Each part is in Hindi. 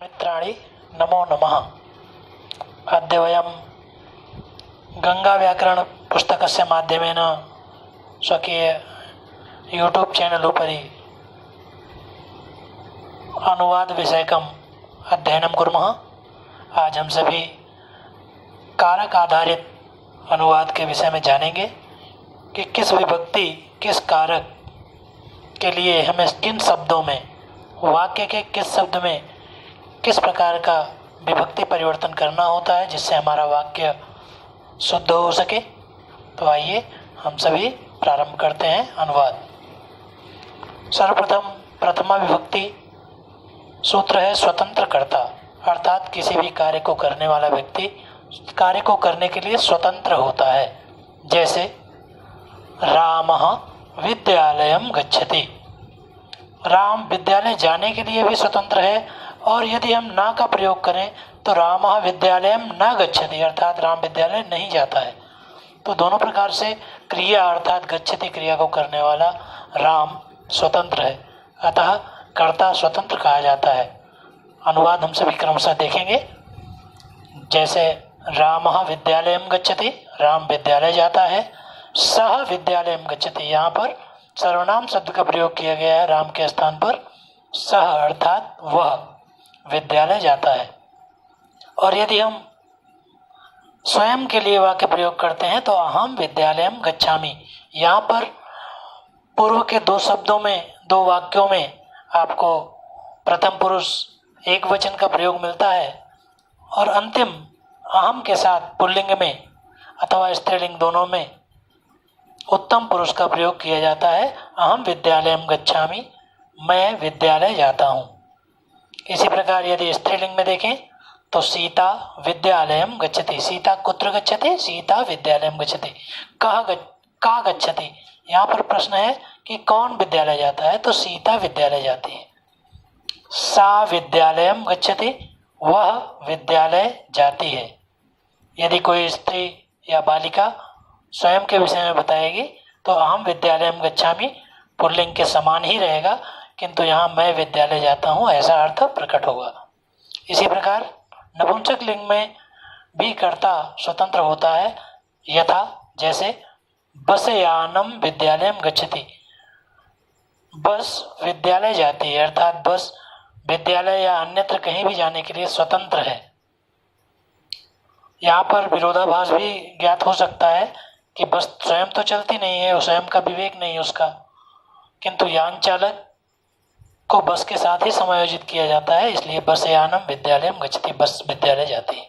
मित्राणि नमो नमः। अद्य वयं गङ्गाव्याकरणपुस्तकस्य माध्यमेन स्वकीय यूट्यूब चैनल उपरि अनुवाद विषयकम् अध्ययनं कुर्मः। आज हम सभी कारक आधारित अनुवाद के विषय में जानेंगे कि किस विभक्ति किस कारक के लिए हमें किन शब्दों में, वाक्य के किस शब्द में किस प्रकार का विभक्ति परिवर्तन करना होता है जिससे हमारा वाक्य शुद्ध हो सके। तो आइए हम सभी प्रारंभ करते हैं अनुवाद। सर्वप्रथम प्रथमा विभक्ति सूत्र है स्वतंत्र कर्ता, अर्थात किसी भी कार्य को करने वाला व्यक्ति कार्य को करने के लिए स्वतंत्र होता है। जैसे रामः विद्यालयं गच्छति, राम विद्यालय जाने के लिए भी स्वतंत्र है। और यदि हम ना का प्रयोग करें तो रामः विद्यालयं न गच्छति, अर्थात राम विद्यालय नहीं जाता है। तो दोनों प्रकार से क्रिया अर्थात गच्छति क्रिया को करने वाला राम स्वतंत्र है, अतः कर्ता स्वतंत्र कहा जाता है। अनुवाद हम सभी क्रमशः देखेंगे। जैसे रामः विद्यालयं गच्छति, राम विद्यालय जाता है। सः विद्यालयं गच्छति, यहाँ पर सर्वनाम शब्द का प्रयोग किया गया है, राम के स्थान पर सः अर्थात वह विद्यालय जाता है। और यदि हम स्वयं के लिए वाक्य प्रयोग करते हैं तो अहम विद्यालयं गच्छामि, यहाँ पर पूर्व के दो शब्दों में, दो वाक्यों में आपको प्रथम पुरुष एक वचन का प्रयोग मिलता है और अंतिम अहम के साथ पुल्लिंग में अथवा स्त्रीलिंग दोनों में उत्तम पुरुष का प्रयोग किया जाता है। अहम विद्यालयं गच्छामि, मैं विद्यालय जाता हूँ। इसी प्रकार यदि स्त्रीलिंग में देखें तो सीता विद्यालयं गच्छति, सीता कुत्र गच्छति, सीता विद्यालयं गच्छति। का गच्छति, यहाँ पर प्रश्न है कि कौन विद्यालय जाता है, तो सीता विद्यालय जाती है। सा विद्यालयं गच्छति, वह विद्यालय जाती है। यदि कोई स्त्री या बालिका स्वयं के विषय में बताएगी तो अहम विद्यालयं गच्छामि पुल्लिंग के समान ही रहेगा, किंतु यहाँ मैं विद्यालय जाता हूँ ऐसा अर्थ प्रकट होगा। इसी प्रकार नपुंसक लिंग में भी कर्ता स्वतंत्र होता है, यथा जैसे बसयानम विद्यालयं गच्छति, बस विद्यालय जाती है, अर्थात बस विद्यालय या अन्यत्र कहीं भी जाने के लिए स्वतंत्र है। यहाँ पर विरोधाभास भी ज्ञात हो सकता है कि बस स्वयं तो चलती नहीं है, स्वयं का विवेक नहीं है उसका, किंतु यान चालक को बस के साथ ही समायोजित किया जाता है, इसलिए बस यानम विद्यालयं गच्छति, बस विद्यालय जाती है।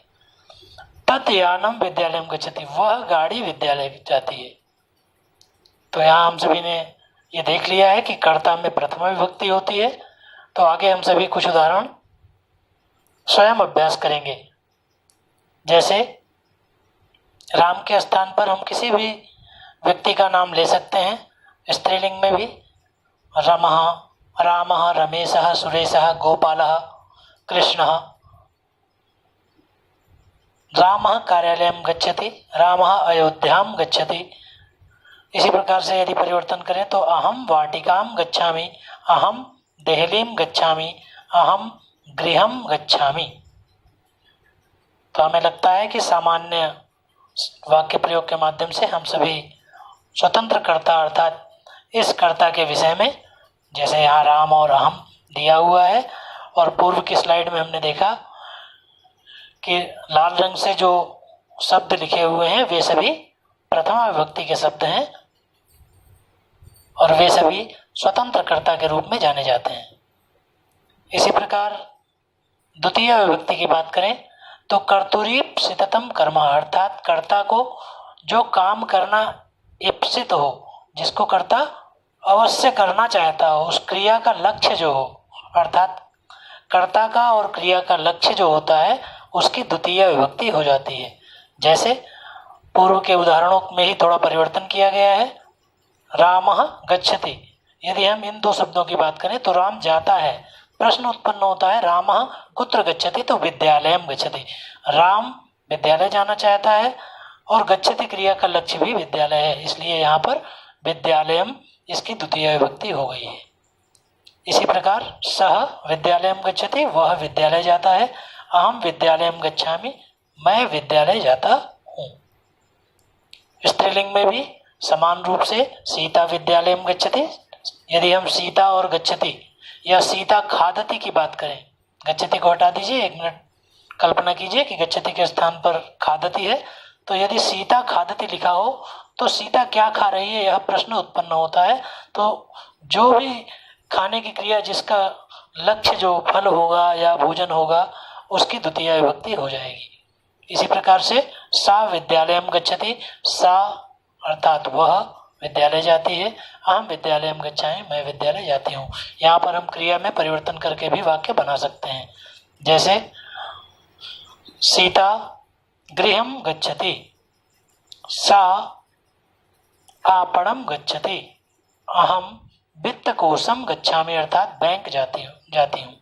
तत् यानम विद्यालयं गच्छति, वह गाड़ी विद्यालय जाती है। तो यहाँ हम सभी ने ये देख लिया है कि कर्ता में प्रथमा विभक्ति होती है। तो आगे हम सभी कुछ उदाहरण स्वयं अभ्यास करेंगे। जैसे राम के स्थान पर हम किसी भी व्यक्ति का नाम ले सकते हैं, स्त्रीलिंग में भी रमः, रामः, रमेशः, सुरेशः, गोपालः, कृष्णः। रामः कार्यालयं गच्छति, रामः अयोध्यां गच्छति। इसी प्रकार से यदि परिवर्तन करें तो अहम वाटिकां गच्छामि, अहम देहलीं गच्छामि, अहम गृहं गच्छामि। तो हमें लगता है कि सामान्य वाक्य प्रयोग के माध्यम से हम सभी स्वतंत्र कर्ता अर्थात इस कर्ता के विषय में, जैसे यहाँ राम और अहम दिया हुआ है और पूर्व की स्लाइड में हमने देखा कि लाल रंग से जो शब्द लिखे हुए हैं वे सभी प्रथमा विभक्ति के शब्द हैं और वे सभी स्वतंत्र कर्ता के रूप में जाने जाते हैं। इसी प्रकार द्वितीय विभक्ति की बात करें तो कर्तुरीप्सितम कर्म, अर्थात कर्ता को जो काम करना इप्सित हो, जिसको कर्ता अवश्य करना चाहता हो, उस क्रिया का लक्ष्य जो हो, अर्थात कर्ता का और क्रिया का लक्ष्य जो होता है उसकी द्वितीय विभक्ति हो जाती है। जैसे पूर्व के उदाहरणों में ही थोड़ा परिवर्तन किया गया है। रामः गच्छति, यदि हम इन दो शब्दों की बात करें तो राम जाता है, प्रश्न उत्पन्न होता है रामः कुत्र गच्छति, तो विद्यालयं गच्छति, राम विद्यालय जाना चाहता है और गच्छति क्रिया का लक्ष्य भी विद्यालय है, इसलिए यहाँ पर विद्यालयम इसकी द्वितीय विभक्ति हो गई है। इसी प्रकार सह विद्यालयम गच्छति, वह विद्यालय जाता है। अहम विद्यालयम गच्छामि, मैं विद्यालय जाता हूँ। स्त्रीलिंग में भी समान रूप से सीता विद्यालयम गच्छति। यदि हम सीता और गच्छति या सीता खादति की बात करें, गच्छति को हटा दीजिए, एक मिनट कल्पना कीजिए कि गच्छति के स्थान पर खादति है, तो यदि सीता खादति लिखा हो तो सीता क्या खा रही है, यह प्रश्न उत्पन्न होता है। तो जो भी खाने की क्रिया जिसका लक्ष्य जो फल होगा या भोजन होगा, उसकी द्वितीय विभक्ति हो जाएगी। इसी प्रकार से सा विद्यालयम गच्छति, सा अर्थात वह विद्यालय जाती है। अहम विद्यालयम गच्छामि, मैं विद्यालय जाती हूँ। यहाँ पर हम क्रिया में परिवर्तन करके भी वाक्य बना सकते हैं। जैसे सीता गृहं गच्छति, सा आपणं गच्छति, अहम वित्तकोशं गच्छामि अर्थात बैंक जाती हूँ।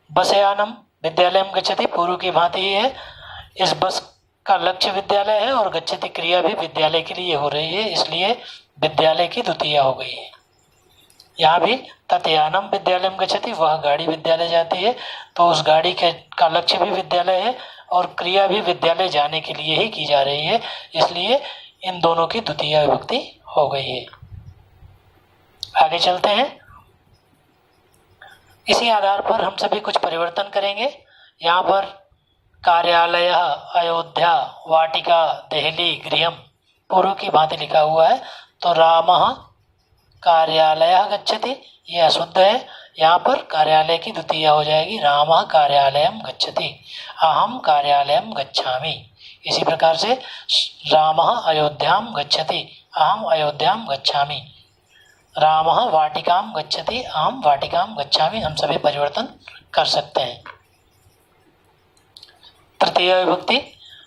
बसयानम विद्यालयम गच्छति पूर्व की भांति ही है। इस बस का लक्ष्य विद्यालय है और गच्छति क्रिया भी विद्यालय के लिए हो रही है, इसलिए विद्यालय की द्वितीया हो गई है। यहाँ भी ततयानम विद्यालयम गच्छति, वह गाड़ी विद्यालय जाती है, तो उस गाड़ी का लक्ष्य भी विद्यालय है और क्रिया भी विद्यालय जाने के लिए ही की जा रही है, इसलिए इन दोनों की द्वितीय विभक्ति हो गई है। आगे चलते हैं। इसी आधार पर हम सभी कुछ परिवर्तन करेंगे। यहाँ पर कार्यालय, अयोध्या, वाटिका, देहली, गृहम पूर्व की भांति लिखा हुआ है, तो रामः कार्यालय गच्छति, यह अशुद्ध है। यहाँ पर कार्यालय की द्वितीय हो जाएगी, रामः कार्यालयम गच्छति, अहम कार्यालयम गच्छामि। इसी प्रकार से रामः अयोध्याम गच्छति, अहम अयोध्याम गच्छामि। रामः वाटिकाम गच्छति, अहम वाटिकाम गच्छामि। हम सभी परिवर्तन कर सकते हैं। तृतीय विभक्ति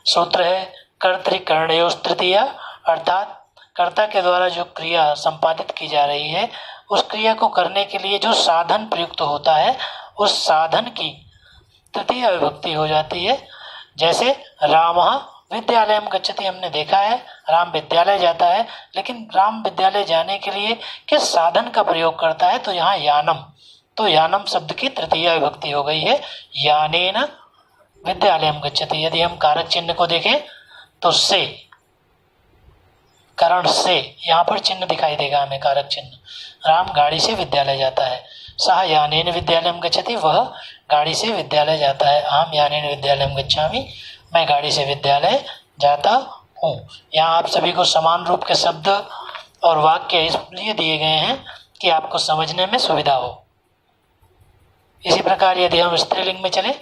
सूत्र है कर्तृकर्णयोस् तृतीया, अर्थात कर्ता के द्वारा जो क्रिया संपादित की जा रही है, उस क्रिया को करने के लिए जो साधन प्रयुक्त होता है, उस साधन की तृतीय विभक्ति हो जाती है। जैसे रामः विद्यालयम गच्छति, हमने देखा है राम विद्यालय जाता है, लेकिन राम विद्यालय जाने के लिए किस साधन का प्रयोग करता है, तो यहाँ यानम, तो यानम शब्द की तृतीय विभक्ति हो गई है, यानेन विद्यालयम गच्छति। यदि हम कारक चिन्ह को देखें तो से, करण से, यहाँ पर चिन्ह दिखाई देगा हमें कारक चिन्ह। राम गाड़ी से विद्यालय जाता है, सह यानेन विद्यालयम गच्छति, वह गाड़ी से विद्यालय जाता है। अहम यानेन विद्यालयम गच्छामि, मैं गाड़ी से विद्यालय जाता हूँ। यहाँ आप सभी को समान रूप के शब्द और वाक्य इसलिए दिए गए हैं कि आपको समझने में सुविधा हो। इसी प्रकार यदि हम स्त्रीलिंग में चले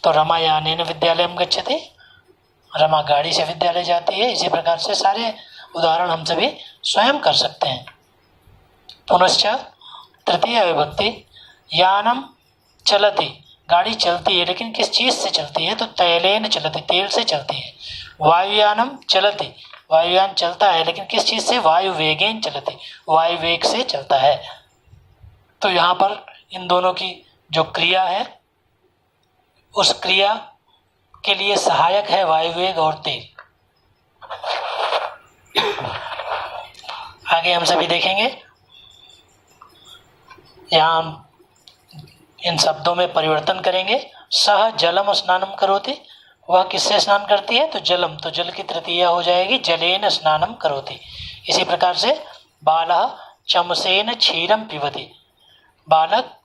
तो रमा यानेन विद्यालयम गच्छति, रमा गाड़ी से विद्यालय जाती है। इसी प्रकार से सारे उदाहरण हम सभी स्वयं कर सकते हैं। पुनश्च तृतीय विभक्ति यानम चलति, गाड़ी चलती है, लेकिन किस चीज से चलती है, तो तैलेन चलती, तेल से चलती है। वायुयानम चलति, वायुयान चलता है, लेकिन किस चीज से, वायु वेगेन चलति, वायु वेग से चलता है। तो यहाँ पर इन दोनों की जो क्रिया है, उस क्रिया के लिए सहायक है वायु वेग और तेल। आगे हम सभी देखेंगे। यहाँ हम इन शब्दों में परिवर्तन करेंगे। सह जलम स्नानम करोति, वह किससे स्नान करती है, तो जलम, तो जल की तृतीया हो जाएगी, जलेन स्नानम करोति। इसी प्रकार से बालः चमसेन क्षीरम पिबति, बालक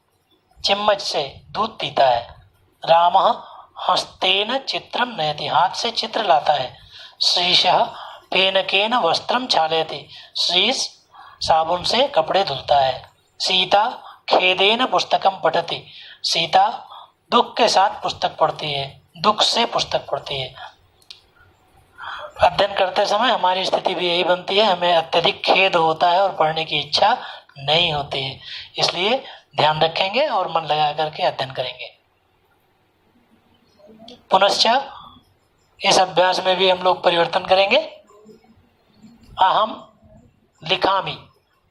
चम्मच से दूध पीता है। रामः हस्तेन चित्रम नयति, हाथ से चित्र लाता है। श्रीशः फेनकेन वस्त्रम क्षालयति, श्रीश साबुन से कपड़े धुलता है। सीता खेदेन पुस्तकम पठति, सीता दुख के साथ पुस्तक पढ़ती है, दुख से पुस्तक पढ़ती है। अध्ययन करते समय हमारी स्थिति भी यही बनती है, हमें अत्यधिक खेद होता है और पढ़ने की इच्छा नहीं होती है। इसलिए ध्यान रखेंगे और मन लगा करके अध्ययन करेंगे। पुनश्च इस अभ्यास में भी हम लोग परिवर्तन करेंगे। अहम लिखामि,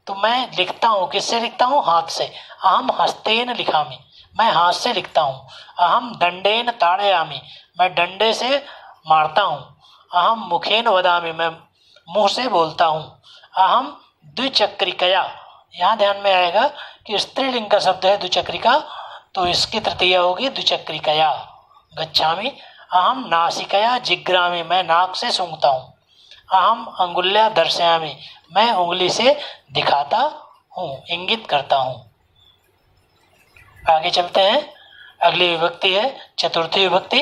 तो मैं लिखता हूँ, किससे लिखता हूँ, हाथ से। अहम हस्तेन लिखामि, मैं हाथ से लिखता हूँ। अहम दंडेन ताड़यामि, मैं डंडे से मारता हूँ। अहम मुखेन वदामि, मैं मुंह से बोलता हूँ। अहम द्विचक्रिकया यहाँ ध्यान में आएगा कि स्त्रीलिंग का शब्द है द्विचक्रिका, तो इसकी तृतीया होगी द्विचक्रिकया। गच्छामि, अहम नासिकया जिग्रामि, मैं नाक से सूंघता हूँ। अहम अंगुल्या दर्शयामि, मैं उंगली से दिखाता हूँ, इंगित करता हूँ। आगे चलते हैं। अगली विभक्ति है चतुर्थी विभक्ति।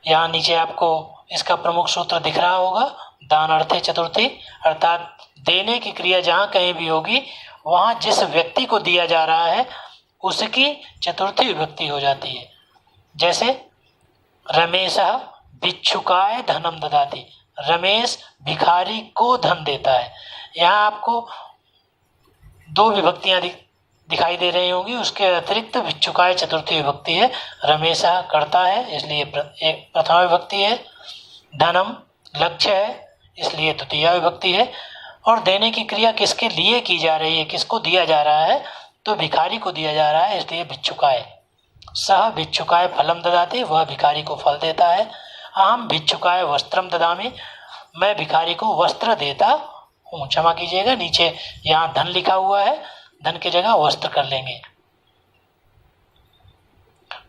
यहाँ नीचे आपको इसका प्रमुख सूत्र दिख रहा होगा। दान अर्थे चतुर्थी, अर्थात देने की क्रिया जहाँ कहीं भी होगी वहाँ जिस व्यक्ति को दिया जा रहा है उसकी चतुर्थी विभक्ति हो जाती है। जैसे रमेशः भिक्षुकाय धनम ददाति, रमेश भिखारी को धन देता है। यहाँ आपको दो विभक्तियाँ दिखाई दे रही होंगी, उसके अतिरिक्त भिक्षुकाय चतुर्थी विभक्ति है। रमेशः करता है इसलिए एक प्रथमा विभक्ति है। धनम लक्ष्य है इसलिए द्वितीया विभक्ति है। और देने की क्रिया किसके लिए की जा रही है, किसको दिया जा रहा है, तो भिखारी को दिया जा रहा है इसलिए भिक्षुकाय। सह भिक्षुकाय फलम ददाति, वह भिखारी को फल देता है। अहम भिक्षुकाय वस्त्रम ददामि, मैं भिखारी को वस्त्र देता हूँ। क्षमा कीजिएगा, नीचे यहाँ धन लिखा हुआ है, धन की जगह वस्त्र कर लेंगे।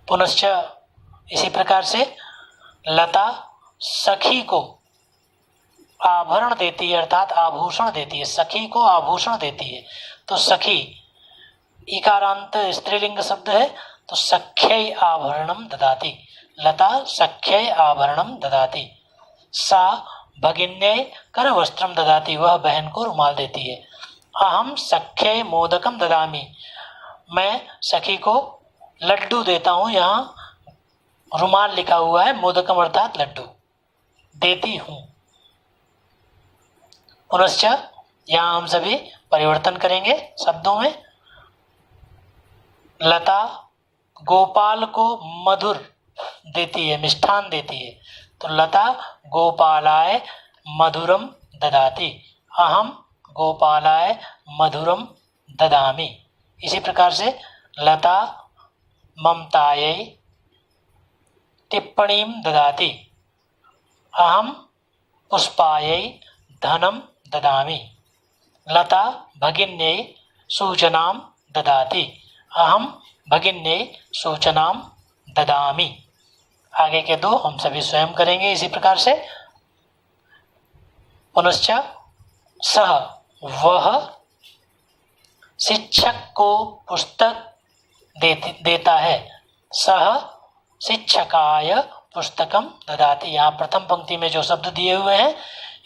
पुनश्च इसी प्रकार से लता सखी को आभरण देती है, अर्थात आभूषण देती है। सखी को आभूषण देती है, तो सखी इकारांत स्त्रीलिंग शब्द है, तो सख्यै आभरणम ददाति, लता सख्यै आभरणम ददाति। सा भगिन्यै कर वस्त्रम ददाति, वह बहन को रुमाल देती है। अहम सख्यै मोदकम ददामि, मैं सखी को लड्डू देता हूँ। यहाँ रुमाल लिखा हुआ है, मोदकम अर्थात लड्डू देती हूँ। पुनश्च यहाँ हम सभी परिवर्तन करेंगे शब्दों में। लता गोपाल को मधुर देती है, मिष्ठान देती है, तो लता गोपालाय मधुरम ददाति, अहम गोपालाय मधुरम ददामि। इसी प्रकार से लता ममतायै टिप्पणीं ददाति, अहम पुष्पायै धनम ददामि। लता भगिन्यै सूचनां ददाति, अहम भगिन्यै सूचनां ददामि। आगे के दो हम सभी स्वयं करेंगे इसी प्रकार से। पुनश्च सह, वह शिक्षक को पुस्तक देता है। सह शिक्षकाय पुस्तकम ददाति। यहाँ प्रथम पंक्ति में जो शब्द दिए हुए हैं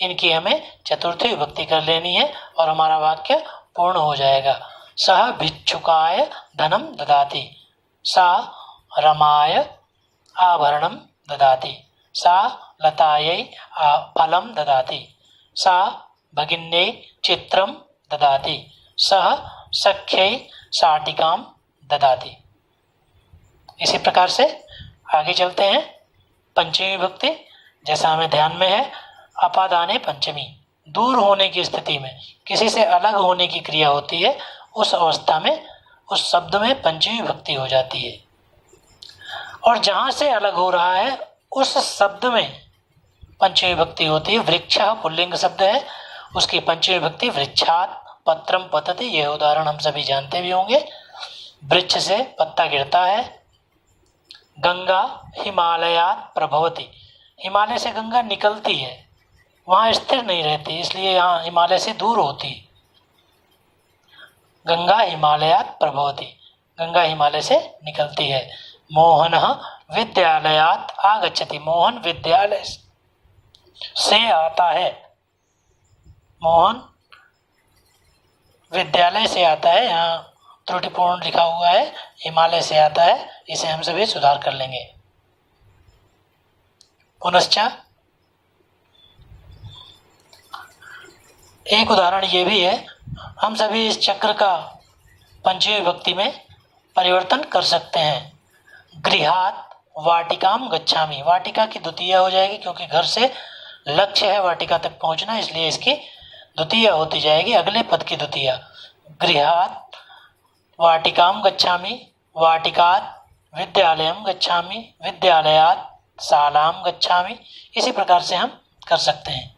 इनकी हमें चतुर्थी विभक्ति कर लेनी है और हमारा वाक्य पूर्ण हो जाएगा। सह भिक्षुकाय धनम ददाति, सा रमाय आभरणम ददाति, सा लतायै फलम ददाति, सा भगिन्यै चित्रम ददाति, सह सख्यै शाटिकां ददाति। इसी प्रकार से आगे चलते हैं। पंचमी विभक्ति, जैसा हमें ध्यान में है, अपादाने पंचमी, दूर होने की स्थिति में किसी से अलग होने की क्रिया होती है, उस अवस्था में उस शब्द में पंचमी विभक्ति हो जाती है। और जहाँ से अलग हो रहा है उस शब्द में पंचमी विभक्ति होती है। वृक्ष पुल्लिंग शब्द है, उसकी पंचमी विभक्ति वृक्षात पत्रम पतति, यह उदाहरण हम सभी जानते भी होंगे। वृक्ष से पत्ता गिरता है। गंगा हिमालयात प्रभवति, हिमालय से गंगा निकलती है, वहाँ स्थिर नहीं रहती, इसलिए यहाँ हिमालय से दूर होती। गंगा हिमालयात प्रभवति, गंगा हिमालय से निकलती है। मोहनः विद्यालयात आगच्छति, मोहन विद्यालय से आता है। मोहन विद्यालय से आता है, यहाँ त्रुटिपूर्ण लिखा हुआ है, हिमालय से आता है, इसे हम सभी सुधार कर लेंगे। पुनश्च एक उदाहरण ये भी है, हम सभी इस चक्र का पंचमी विभक्ति में परिवर्तन कर सकते हैं। गृहात वाटिकाम गच्छामि, वाटिका की द्वितीया हो जाएगी क्योंकि घर से लक्ष्य है वाटिका तक पहुंचना, इसलिए इसकी द्वितीया होती जाएगी, अगले पद की द्वितीया। गृहात वाटिकाम गच्छामि, वाटिकात विद्यालयम गच्छामि, विद्यालयात शालाम गच्छामि। इसी प्रकार से हम कर सकते हैं।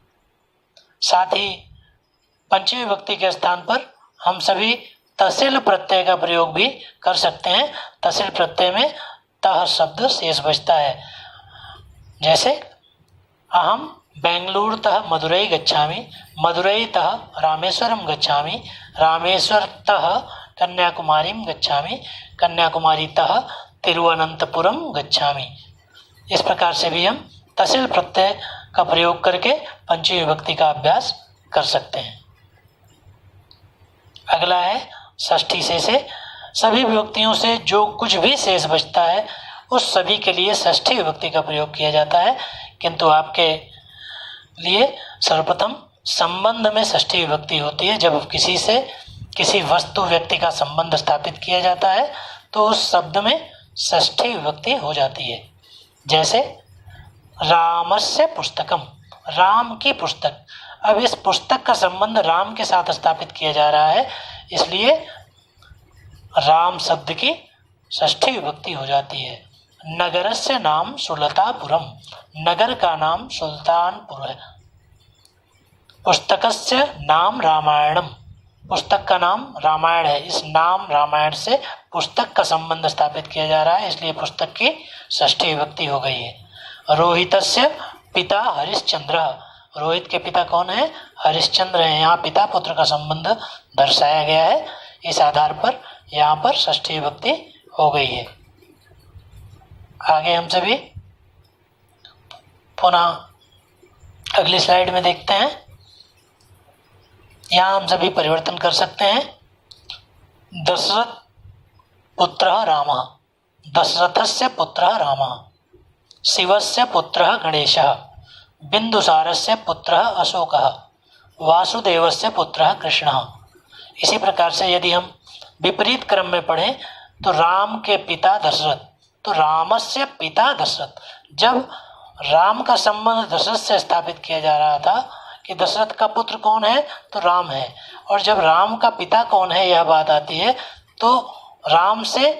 साथ ही पंचमी विभक्ति के स्थान पर हम सभी तसिल प्रत्यय का प्रयोग भी कर सकते हैं। तसिल प्रत्यय में तह शब्द शेष बचता है। जैसे अहम बेंगलुरुतः मदुरै गच्छामि, मदुरैतः रामेश्वरम गच्छामि, रामेश्वरतः कन्याकुमारीम गच्छामि, कन्याकुमारीतः तिरुवनंतपुरम गच्छामि। इस प्रकार से भी हम तसिल प्रत्यय का प्रयोग करके पंचमी विभक्ति का अभ्यास कर सकते हैं। अगला है षष्ठी से सभी विभक्तियों से जो कुछ भी शेष बचता है उस सभी के लिए षष्ठी विभक्ति का प्रयोग किया जाता है, किंतु आपके लिए सर्वप्रथम संबंध में षष्ठी विभक्ति होती है। जब किसी से किसी वस्तु व्यक्ति का संबंध स्थापित किया जाता है तो उस शब्द में षष्ठी विभक्ति हो जाती है। जैसे रामस्य पुस्तकम, राम की पुस्तक। अब इस पुस्तक का संबंध राम के साथ स्थापित किया जा रहा है, इसलिए राम शब्द की षष्ठी विभक्ति हो जाती है। नगरस्य नाम सुलतापुरम, नगर का नाम सुल्तानपुर है। पुस्तकस्य नाम रामायणम, पुस्तक का नाम रामायण है। इस नाम रामायण से पुस्तक का संबंध स्थापित किया जा रहा है, इसलिए पुस्तक की षष्ठी विभक्ति हो गई है। रोहितस्य पिता हरिश्चंद्र, रोहित के पिता कौन है? हरिश्चंद्र है। यहाँ पिता पुत्र का संबंध दर्शाया गया है, इस आधार पर यहाँ पर षष्ठी विभक्ति हो गई है। आगे हम सभी पुनः अगली स्लाइड में देखते हैं। यहाँ हम सभी परिवर्तन कर सकते हैं। दशरथ पुत्रः रामः, दशरथस्य पुत्रः रामः, शिवस्य पुत्रः गणेशः, बिंदुसारस्य पुत्रः अशोकः, वासुदेवस्य पुत्रः कृष्णः। इसी प्रकार से यदि हम विपरीत क्रम में पढ़ें तो राम के पिता दशरथ, तो रामस्य पिता दशरथ। जब राम का संबंध दशरथ से स्थापित किया जा रहा था कि दशरथ का पुत्र कौन है, तो राम है, और जब राम का पिता कौन है यह बात आती है तो राम से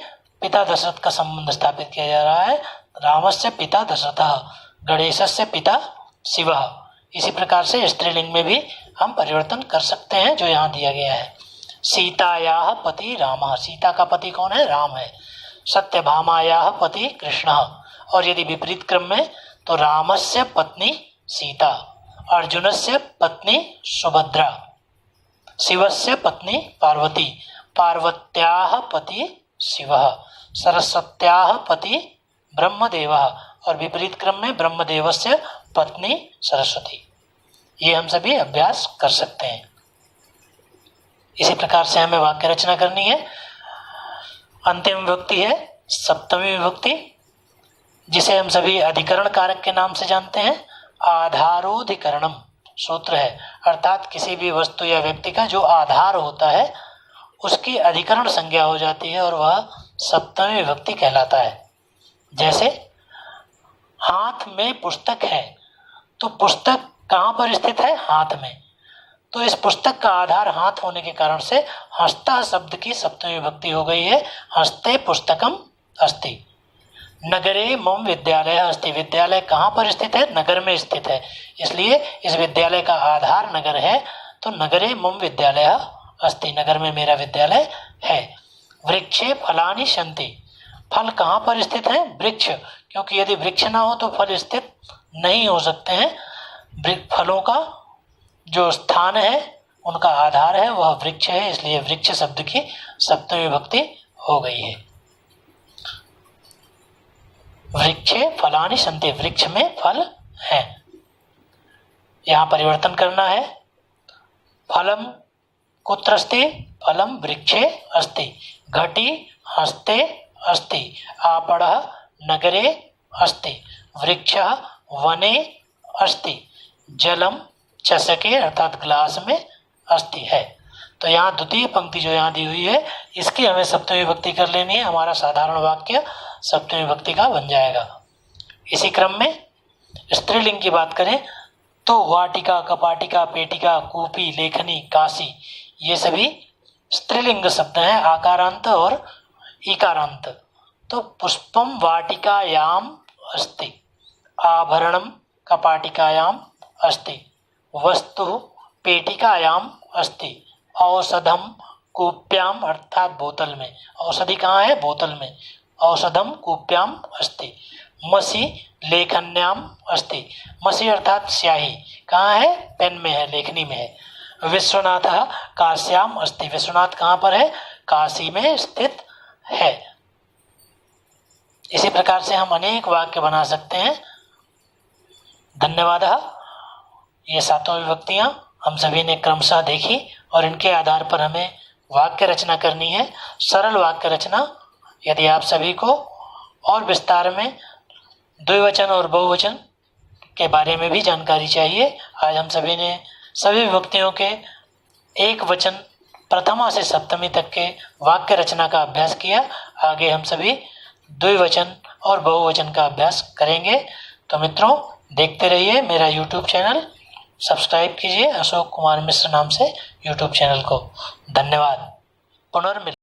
पिता दशरथ का संबंध स्थापित किया जा रहा है। रामस्य पिता दशरथः, गणेशस्य पिता शिवः। इसी प्रकार से स्त्रीलिंग में भी हम परिवर्तन कर सकते हैं, जो यहाँ दिया गया है। सीतायाः पति रामः, सीता का पति कौन है? राम है। सत्यभामायाः पति कृष्णः, और यदि विपरीत क्रम में तो रामस्य पत्नी सीता, अर्जुनस्य पत्नी सुभद्रा, शिवस्य पत्नी पार्वती, पार्वत्याः पति शिवः, सरस्वत्याः पति ब्रह्मदेवः, और विपरीत क्रम में ब्रह्मदेवस्य पत्नी सरस्वती। ये हम सभी अभ्यास कर सकते हैं। इसी प्रकार से हमें वाक्य रचना करनी है। अंतिम विभक्ति है सप्तमी विभक्ति, जिसे हम सभी अधिकरण कारक के नाम से जानते हैं। आधारोधिकरणम सूत्र है, अर्थात किसी भी वस्तु या व्यक्ति का जो आधार होता है उसकी अधिकरण संज्ञा हो जाती है और वह सप्तमी विभक्ति कहलाता है। जैसे हाथ में पुस्तक है, तो पुस्तक कहाँ पर स्थित है? हाथ में। तो इस पुस्तक का आधार हाथ होने के कारण से हस्ता शब्द की सप्तमी विभक्ति हो गई है। हस्ते पुस्तकम अस्ति। नगरे मम विद्यालय अस्ति, विद्यालय कहाँ पर स्थित है? नगर में स्थित है, इसलिए इस विद्यालय का आधार नगर है, तो नगरे मम विद्यालय अस्ति, नगर में मेरा विद्यालय है। वृक्षे फलानि सन्ति, फल कहाँ पर स्थित है? वृक्ष, क्योंकि यदि वृक्ष ना हो तो फल स्थित नहीं हो सकते हैं। फलों का जो स्थान है, उनका आधार है, वह वृक्ष है, इसलिए वृक्ष शब्द की सप्तमी विभक्ति हो गई है। वृक्षे फलानि सन्ति, वृक्ष में फल है। यहाँ परिवर्तन करना है। फलम कुत्र अस्ति? फलम वृक्षे अस्ति। घटी हस्ते अस्ति। आपणः नगरे अस्ति। वृक्षः वने अस्ति। जलम चषके अर्थात ग्लास में अस्ति है। तो यहाँ द्वितीय पंक्ति जो यहाँ दी हुई है इसकी हमें सप्तमी विभक्ति कर लेनी है। हमारा साधारण वाक्य सप्तमी विभक्ति का बन जाएगा। इसी क्रम में स्त्रीलिंग की बात करें तो वाटिका, कपाटिका, पेटिका, कूपी, लेखनी, काशी, ये सभी स्त्रीलिंग शब्द हैं, आकारांत और इकारांत। तो पुष्पम वाटिकायाम अस्ति, आभरणम कपाटिकायाम अस्ति, वस्तु पेटिकायाम अस्ति, औषधम कूप्याम अर्थात बोतल में, औषधि कहाँ है, बोतल में, औषधम कूप्याम अस्ति। मसी लेखन्याम अस्ति, मसी अर्थात स्याही कहाँ है, पेन में है, लेखनी में है। विश्वनाथ काश्याम अस्ति, विश्वनाथ कहाँ पर है, काशी में स्थित है। इसी प्रकार से हम अनेक वाक्य बना सकते हैं। धन्यवाद। ये सातों विभक्तियां हम सभी ने क्रमशः देखी और इनके आधार पर हमें वाक्य रचना करनी है, सरल वाक्य रचना। यदि आप सभी को और विस्तार में द्विवचन और बहुवचन के बारे में भी जानकारी चाहिए, आज हम सभी ने सभी विभक्तियों के एक वचन प्रथमा से सप्तमी तक के वाक्य रचना का अभ्यास किया। आगे हम सभी द्विवचन और बहुवचन का अभ्यास करेंगे। तो मित्रों, देखते रहिए मेरा YouTube चैनल, सब्सक्राइब कीजिए अशोक कुमार मिश्र नाम से YouTube चैनल को। धन्यवाद। पुनर्मिल